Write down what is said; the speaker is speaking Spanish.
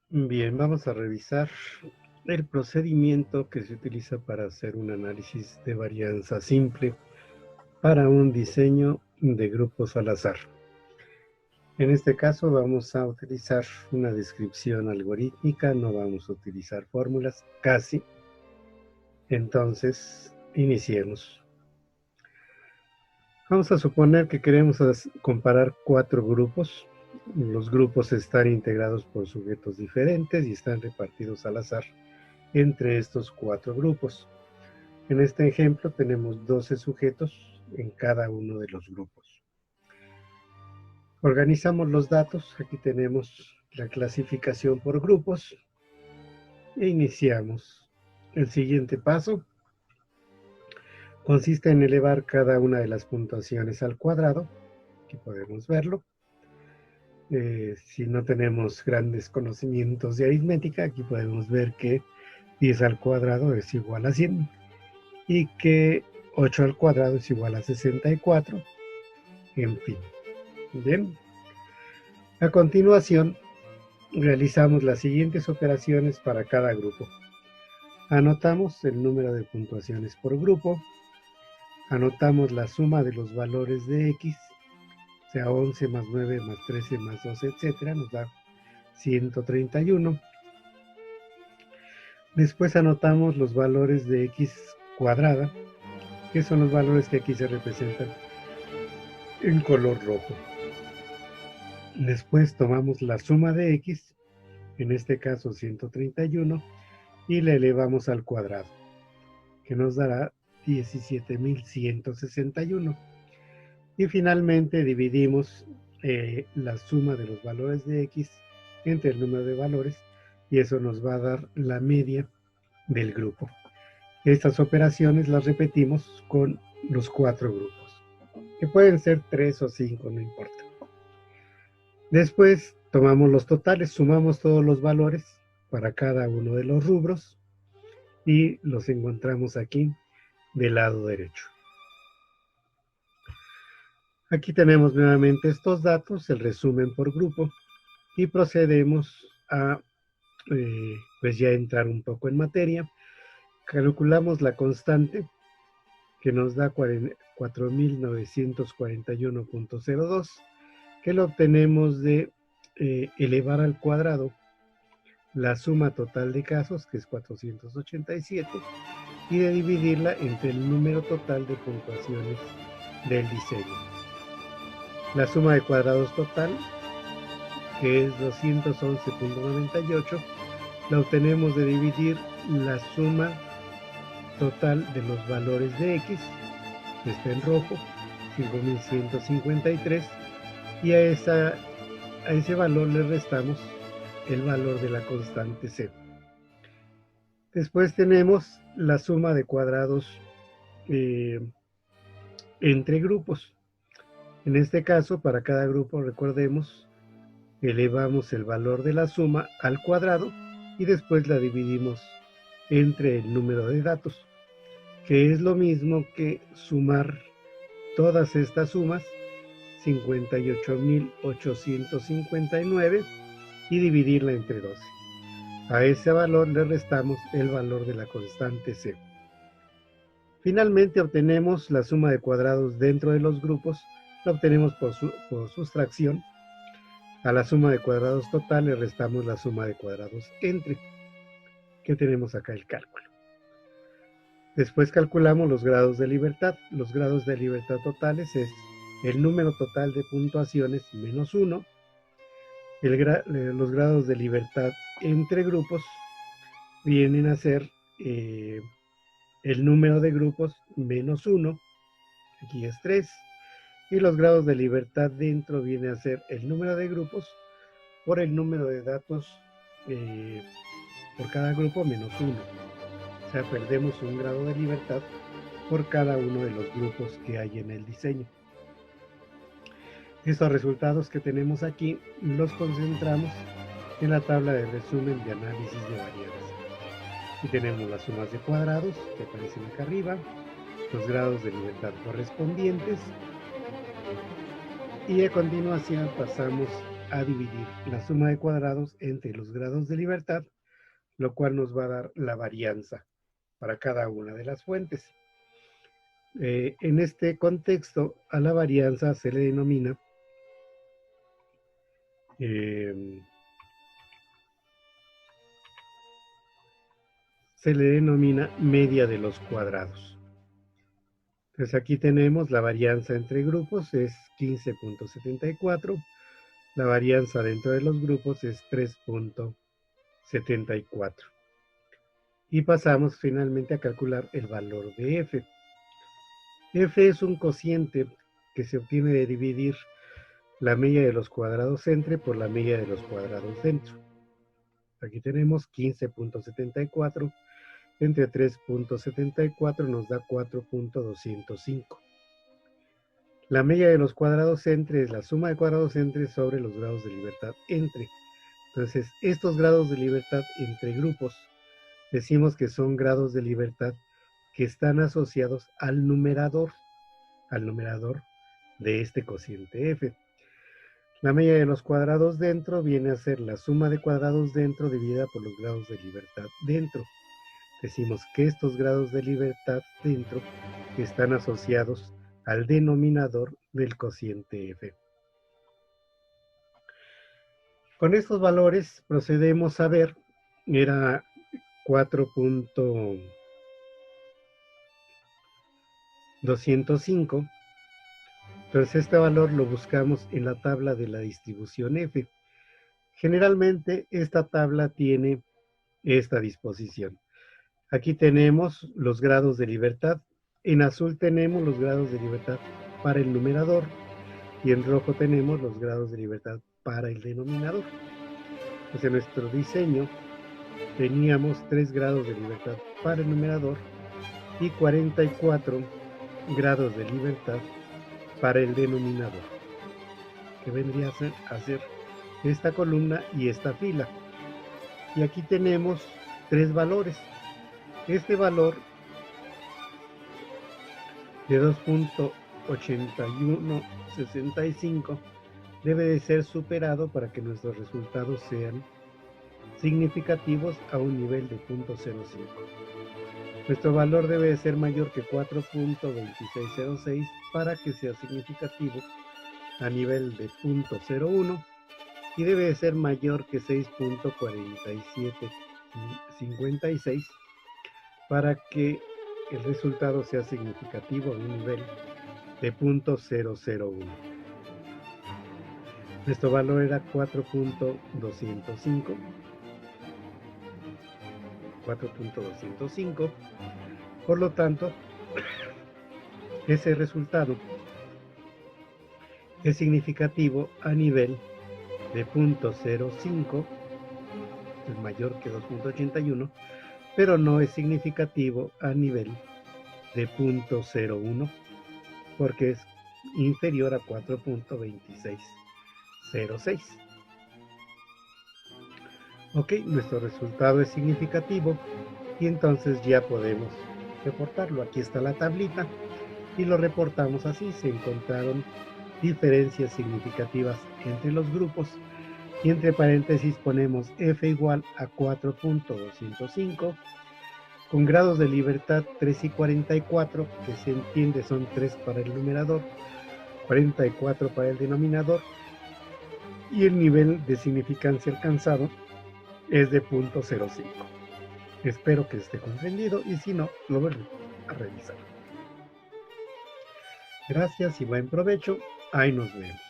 Bien, vamos a revisar el procedimiento que se utiliza para hacer un análisis de varianza simple para un diseño de grupos al azar. En este caso vamos a utilizar una descripción algorítmica, no vamos a utilizar fórmulas casi. Entonces, iniciemos. Vamos a suponer que queremos comparar 4 grupos. Los grupos están integrados por sujetos diferentes y están repartidos al azar entre estos 4 grupos. En este ejemplo tenemos 12 sujetos en cada uno de los grupos. Organizamos los datos. Aquí tenemos la clasificación por grupos e iniciamos. El siguiente paso consiste en elevar cada una de las puntuaciones al cuadrado. Aquí podemos verlo. Si no tenemos grandes conocimientos de aritmética, aquí podemos ver que 10 al cuadrado es igual a 100 y que 8 al cuadrado es igual a 64. En fin. Bien. A continuación, realizamos las siguientes operaciones para cada grupo. Anotamos el número de puntuaciones por grupo. Anotamos la suma de los valores de X, o sea, 11 más 9 más 13 más 12, etc. Nos da 131. Después anotamos los valores de X cuadrada, que son los valores que aquí se representan en color rojo. Después tomamos la suma de X, en este caso 131, y la elevamos al cuadrado, que nos dará 17.161. Y finalmente dividimos la suma de los valores de X entre el número de valores, y eso nos va a dar la media del grupo. Estas operaciones las repetimos con los 4 grupos, que pueden ser 3 o 5, no importa. Después tomamos los totales, sumamos todos los valores para cada uno de los rubros y los encontramos aquí del lado derecho. Aquí tenemos nuevamente estos datos, el resumen por grupo, y procedemos a pues ya entrar un poco en materia. Calculamos la constante que nos da 4.941.02, que lo obtenemos de elevar al cuadrado la suma total de casos, que es 487, y de dividirla entre el número total de puntuaciones del diseño. La suma de cuadrados total, que es 211.98, la obtenemos de dividir la suma total de los valores de X, que está en rojo, 5.153, y a ese valor le restamos el valor de la constante C. Después tenemos la suma de cuadrados entre grupos. En este caso, para cada grupo, recordemos, elevamos el valor de la suma al cuadrado y después la dividimos entre el número de datos, que es lo mismo que sumar todas estas sumas, 58.859, y dividirla entre 12. A ese valor le restamos el valor de la constante C. Finalmente obtenemos la suma de cuadrados dentro de los grupos, la obtenemos por sustracción. A la suma de cuadrados total le restamos la suma de cuadrados entre, que tenemos acá el cálculo. Después calculamos los grados de libertad. Los grados de libertad totales es el número total de puntuaciones menos 1. Los grados de libertad entre grupos vienen a ser el número de grupos menos 1, aquí es 3, y los grados de libertad dentro viene a ser el número de grupos por el número de datos por cada grupo menos 1. O sea, perdemos un grado de libertad por cada uno de los grupos que hay en el diseño. Estos resultados que tenemos aquí los concentramos en la tabla de resumen de análisis de varianza. Aquí tenemos las sumas de cuadrados que aparecen acá arriba, los grados de libertad correspondientes, y a continuación pasamos a dividir la suma de cuadrados entre los grados de libertad, lo cual nos va a dar la varianza para cada una de las fuentes. En este contexto, a la varianza se le denomina media de los cuadrados. Entonces aquí tenemos la varianza entre grupos es 15.74, la varianza dentro de los grupos es 3.74. Y pasamos finalmente a calcular el valor de f. F es un cociente que se obtiene de dividir la media de los cuadrados entre por la media de los cuadrados dentro. Aquí tenemos 15.74 entre 3.74 nos da 4.205. La media de los cuadrados entre es la suma de cuadrados entre sobre los grados de libertad entre. Entonces, estos grados de libertad entre grupos decimos que son grados de libertad que están asociados al numerador de este cociente f. La media de los cuadrados dentro viene a ser la suma de cuadrados dentro dividida por los grados de libertad dentro. Decimos que estos grados de libertad dentro están asociados al denominador del cociente f. Con estos valores procedemos a ver, era 4.205. Entonces este valor lo buscamos en la tabla de la distribución f. Generalmente esta tabla tiene esta disposición. Aquí tenemos los grados de libertad. En azul tenemos los grados de libertad para el numerador y en rojo tenemos los grados de libertad para el denominador. Pues en nuestro diseño teníamos 3 grados de libertad para el numerador y 44 grados de libertad para el denominador, que vendría a ser esta columna y esta fila. Y aquí tenemos 3 valores. Este valor de 2.8165 debe de ser superado para que nuestros resultados sean significativos a un nivel de 0.05. Nuestro valor debe de ser mayor que 4.2606 para que sea significativo a nivel de 0.01 y debe de ser mayor que 6.4756 para que el resultado sea significativo a un nivel de 0.001. Nuestro valor era 4.205. Por lo tanto, ese resultado es significativo a nivel de 0.05, es mayor que 2.81, pero no es significativo a nivel de 0.01 porque es inferior a 4.2606. Ok, nuestro resultado es significativo y entonces ya podemos reportarlo. Aquí está la tablita y lo reportamos así. Se encontraron diferencias significativas entre los grupos y entre paréntesis ponemos f igual a 4.205 con grados de libertad 3 y 44, que se entiende son 3 para el numerador, 44 para el denominador, y el nivel de significancia alcanzado es de 0.05. Espero que esté comprendido y si no, lo voy a revisar. Gracias y buen provecho. Ahí nos vemos.